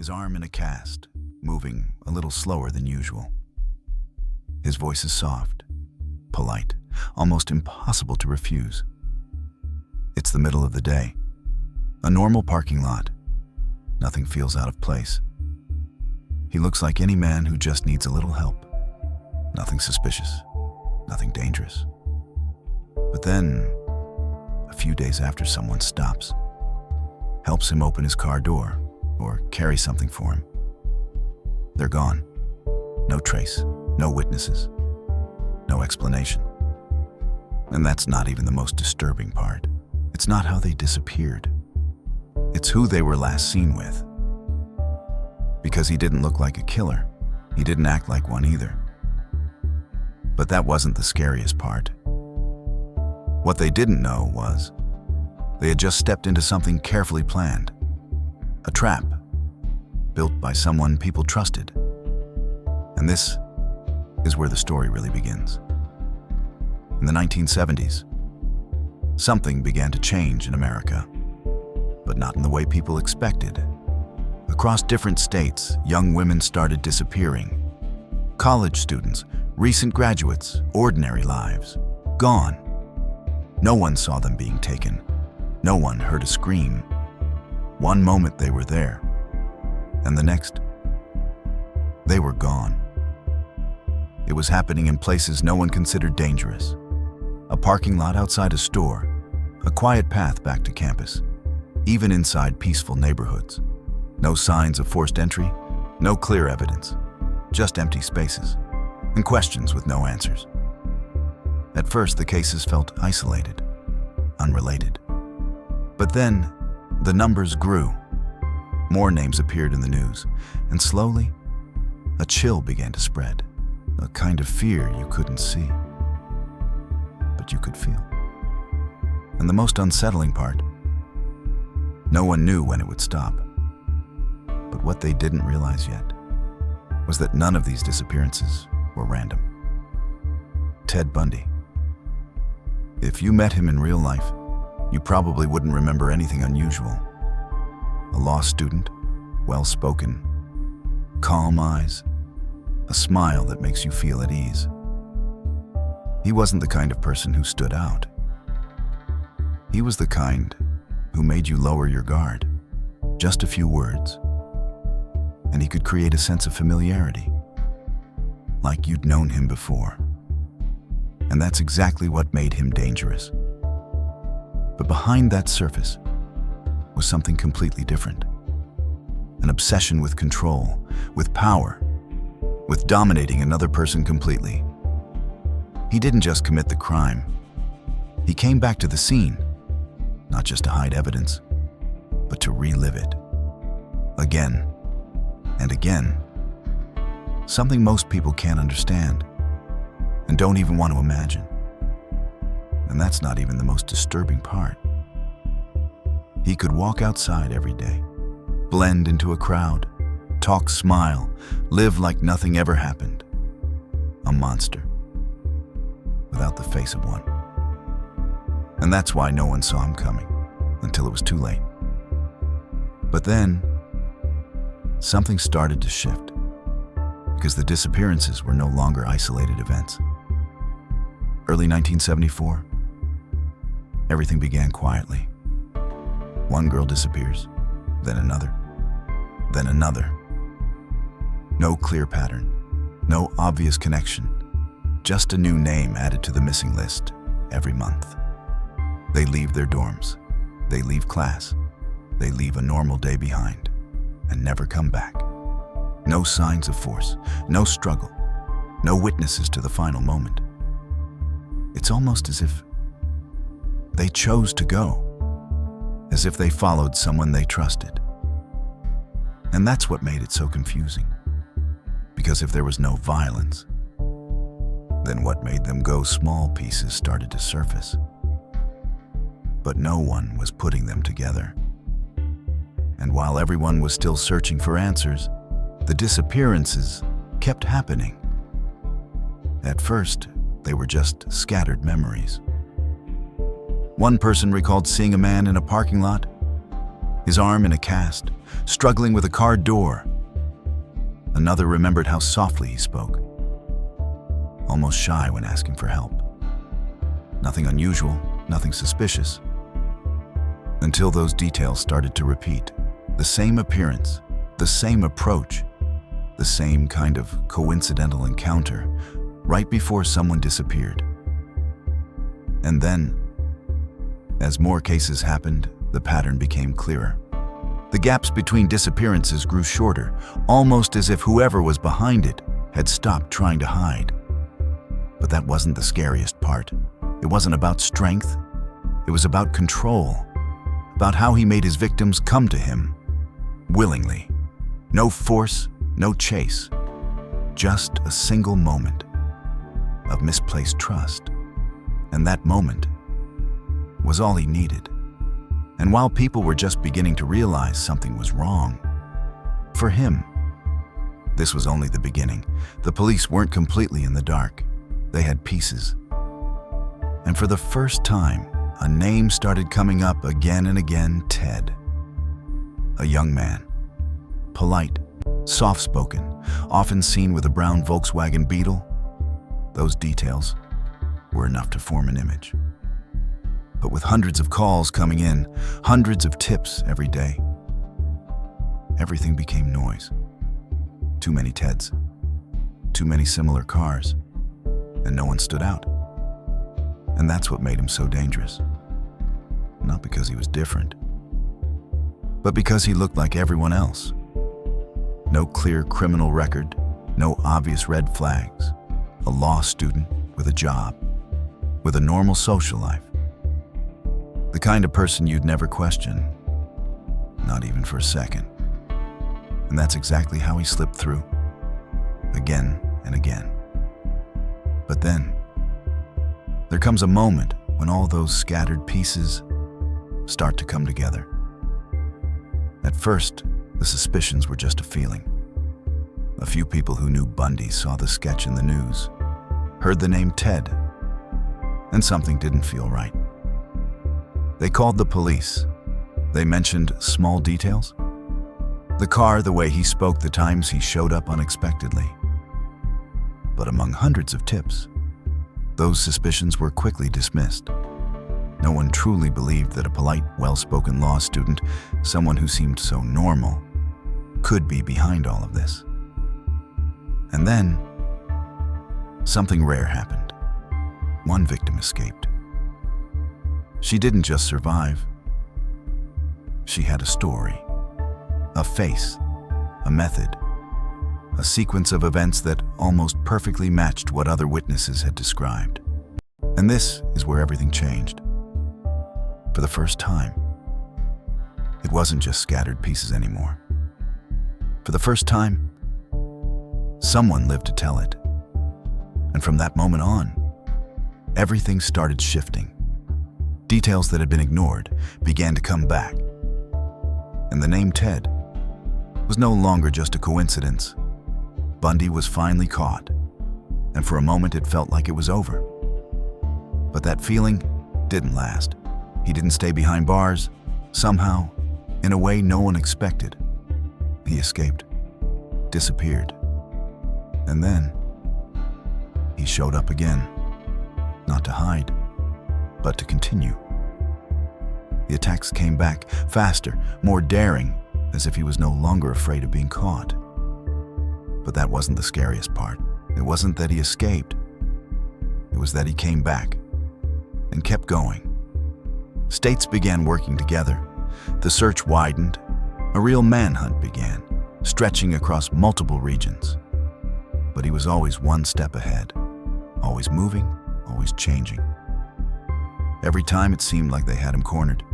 his arm in a cast, moving a little slower than usual. His voice is soft, polite, almost impossible to refuse. It's the middle of the day. A normal parking lot. Nothing feels out of place. He looks like any man who just needs a little help. Nothing suspicious, nothing dangerous. But then, a few days after, someone stops, helps him open his car door or carry something for him. They're gone. No trace, no witnesses, no explanation. And that's not even the most disturbing part. It's not how they disappeared. It's who they were last seen with. Because he didn't look like a killer, he didn't act like one either. But that wasn't the scariest part. What they didn't know was they had just stepped into something carefully planned. A trap built by someone people trusted. And this is where the story really begins. In the 1970s, something began to change in America, but not in the way people expected. Across different states, young women started disappearing. College students, recent graduates, ordinary lives, gone. No one saw them being taken. No one heard a scream. One moment they were there, and the next, they were gone. It was happening in places no one considered dangerous. A parking lot outside a store, a quiet path back to campus, even inside peaceful neighborhoods. No signs of forced entry, no clear evidence, just empty spaces and questions with no answers. At first, the cases felt isolated, unrelated. But then, the numbers grew. More names appeared in the news, and slowly, a chill began to spread, a kind of fear you couldn't see, but you could feel. And the most unsettling part, no one knew when it would stop. But what they didn't realize yet was that none of these disappearances were random. Ted Bundy. If you met him in real life, you probably wouldn't remember anything unusual. A law student, well-spoken, calm eyes, a smile that makes you feel at ease. He wasn't the kind of person who stood out. He was the kind who made you lower your guard. Just a few words, and he could create a sense of familiarity, like you'd known him before. And that's exactly what made him dangerous. But behind that surface was something completely different. An obsession with control, with power, with dominating another person completely. He didn't just commit the crime. He came back to the scene, not just to hide evidence, but to relive it. Again and again. Something most people can't understand and don't even want to imagine. And that's not even the most disturbing part. He could walk outside every day, blend into a crowd, talk, smile, live like nothing ever happened. A monster, without the face of one. And that's why no one saw him coming, until it was too late. But then, something started to shift, because the disappearances were no longer isolated events. Early 1974, everything began quietly. One girl disappears, then another, then another. No clear pattern, no obvious connection, just a new name added to the missing list every month. They leave their dorms, they leave class, they leave a normal day behind and never come back. No signs of force, no struggle, no witnesses to the final moment. It's almost as if they chose to go, as if they followed someone they trusted. And that's what made it so confusing. Because if there was no violence, then what made them go? Small pieces started to surface. But no one was putting them together. And while everyone was still searching for answers, the disappearances kept happening. At first, they were just scattered memories. One person recalled seeing a man in a parking lot. his arm in a cast, struggling with a car door. Another remembered how softly he spoke, almost shy when asking for help. Nothing unusual, nothing suspicious. Until those details started to repeat. The same appearance, the same approach, the same kind of coincidental encounter right before someone disappeared. And then, as more cases happened, the pattern became clearer. The gaps between disappearances grew shorter, almost as if whoever was behind it had stopped trying to hide. But that wasn't the scariest part. It wasn't about strength. It was about control, about how he made his victims come to him willingly. No force, no chase, just a single moment of misplaced trust. And that moment was all he needed. And while people were just beginning to realize something was wrong, for him, this was only the beginning. The police weren't completely in the dark. They had pieces. And for the first time, a name started coming up again and again: Ted. A young man, polite, soft-spoken, often seen with a brown Volkswagen Beetle. Those details were enough to form an image. But with hundreds of calls coming in, hundreds of tips every day, everything became noise. Too many Teds, too many similar cars, and no one stood out. And that's what made him so dangerous. Not because he was different, but because he looked like everyone else. No clear criminal record, no obvious red flags. A law student with a job, with a normal social life. The kind of person you'd never question, not even for a second. And that's exactly how he slipped through, again and again. But then, there comes a moment when all those scattered pieces start to come together. At first, the suspicions were just a feeling. A few people who knew Bundy saw the sketch in the news, heard the name Ted, and something didn't feel right. They called the police. They mentioned small details. The car, the way he spoke, the times he showed up unexpectedly. But among hundreds of tips, those suspicions were quickly dismissed. No one truly believed that a polite, well-spoken law student, someone who seemed so normal, could be behind all of this. And then, something rare happened. One victim escaped. She didn't just survive. She had a story, a face, a method, a sequence of events that almost perfectly matched what other witnesses had described. And this is where everything changed. For the first time, it wasn't just scattered pieces anymore. For the first time, someone lived to tell it. And from that moment on, everything started shifting. Details that had been ignored began to come back. And the name Ted was no longer just a coincidence. Bundy was finally caught, and for a moment it felt like it was over. But that feeling didn't last. He didn't stay behind bars. Somehow, in a way no one expected, he escaped, disappeared. And then, he showed up again, not to hide, but to continue. The attacks came back, faster, more daring, as if he was no longer afraid of being caught. But that wasn't the scariest part. It wasn't that he escaped. It was that he came back and kept going. States began working together. The search widened. A real manhunt began, stretching across multiple regions. But he was always one step ahead, always moving, always changing. Every time it seemed like they had him cornered,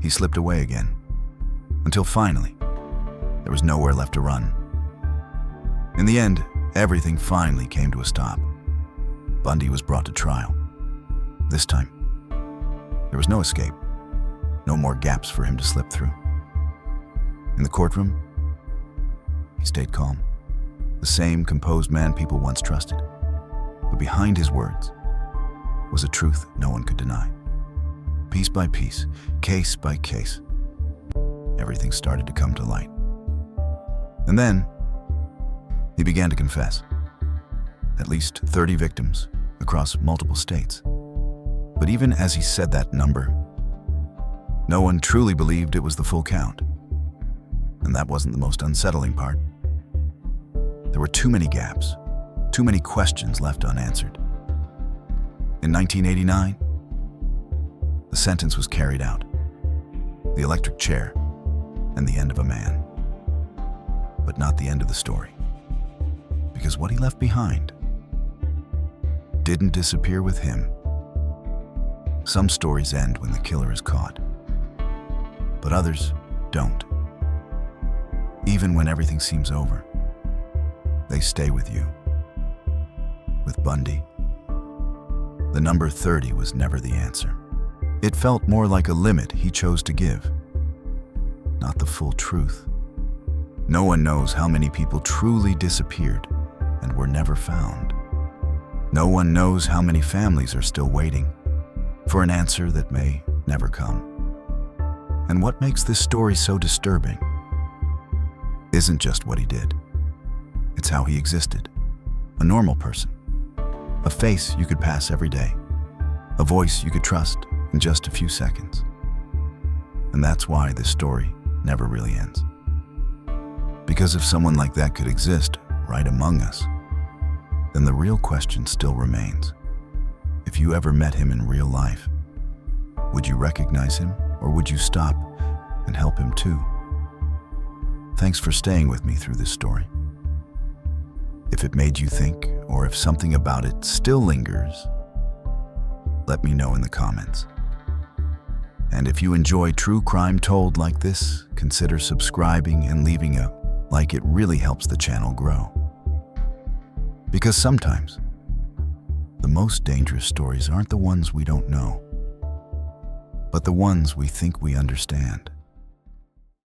he slipped away again, until finally, there was nowhere left to run. In the end, everything finally came to a stop. Bundy was brought to trial. This time, there was no escape, no more gaps for him to slip through. In the courtroom, he stayed calm, the same composed man people once trusted. But behind his words was a truth no one could deny. Piece by piece, case by case, everything started to come to light. And then, he began to confess. At least 30 victims across multiple states. But even as he said that number, no one truly believed it was the full count. And that wasn't the most unsettling part. There were too many gaps, too many questions left unanswered. In 1989, the sentence was carried out. The electric chair and the end of a man. But not the end of the story. Because what he left behind didn't disappear with him. Some stories end when the killer is caught, but others don't. Even when everything seems over, they stay with you. With Bundy, the number 30 was never the answer. It felt more like a limit he chose to give, not the full truth. No one knows how many people truly disappeared and were never found. No one knows how many families are still waiting for an answer that may never come. And what makes this story so disturbing isn't just what he did. It's how he existed. A normal person. A face you could pass every day. A voice you could trust in just a few seconds. And that's why this story never really ends. Because if someone like that could exist right among us, then the real question still remains. If you ever met him in real life, would you recognize him, or would you stop and help him too? Thanks for staying with me through this story. If it made you think, or if something about it still lingers, let me know in the comments. And if you enjoy true crime told like this, consider subscribing and leaving a like. It really helps the channel grow. Because sometimes, the most dangerous stories aren't the ones we don't know, but the ones we think we understand.